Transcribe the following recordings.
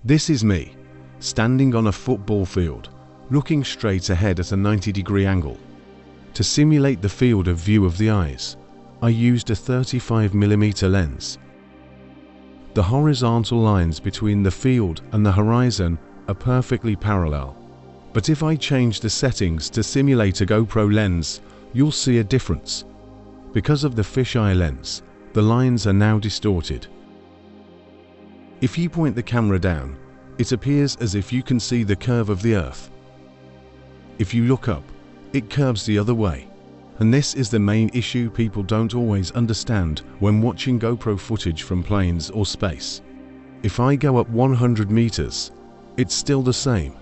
This is me, standing on a football field, looking straight ahead at a 90-degree angle. To simulate the field of view of the eyes, I used a 35mm lens. The horizontal lines between the field and the horizon are perfectly parallel. But if I change the settings to simulate a GoPro lens, you'll see a difference. Because of the fisheye lens, the lines are now distorted. If you point the camera down, it appears as if you can see the curve of the Earth. If you look up, it curves the other way. And this is the main issue people don't always understand when watching GoPro footage from planes or space. If I go up 100 meters, it's still the same.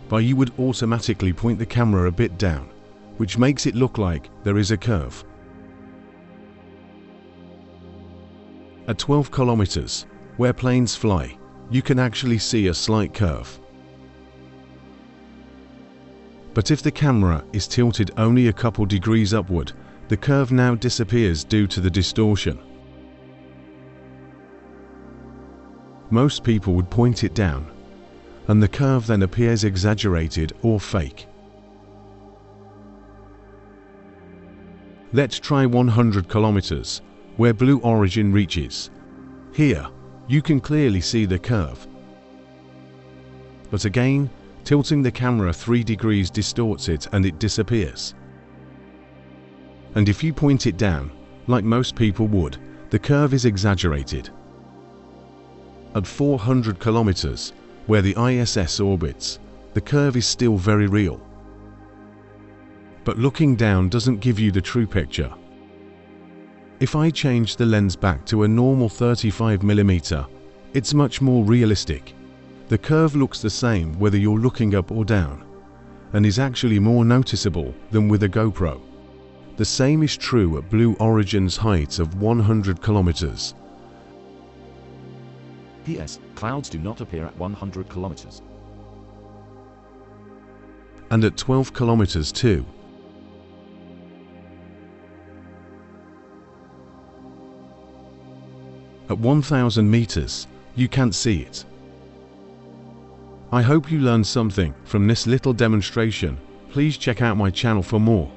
But you would automatically point the camera a bit down, which makes it look like there is a curve. At 12 kilometers, where planes fly, you can actually see a slight curve. But if the camera is tilted only a couple degrees upward, the curve now disappears due to the distortion. Most people would point it down, and the curve then appears exaggerated or fake. Let's try 100 kilometers, where blue origin reaches. Here, you can clearly see the curve. But again, tilting the camera 3 degrees distorts it and it disappears. And if you point it down, like most people would, the curve is exaggerated. At 400 kilometers, where the ISS orbits, the curve is still very real. But looking down doesn't give you the true picture. If I change the lens back to a normal 35mm, it's much more realistic. The curve looks the same whether you're looking up or down, and is actually more noticeable than with a GoPro. The same is true at blue origin's height of 100 kilometers. PS, clouds do not appear at 100 kilometers. And at 12 kilometers too. At 1,000 meters, you can't see it. I hope you learned something from this little demonstration. Please check out my channel for more.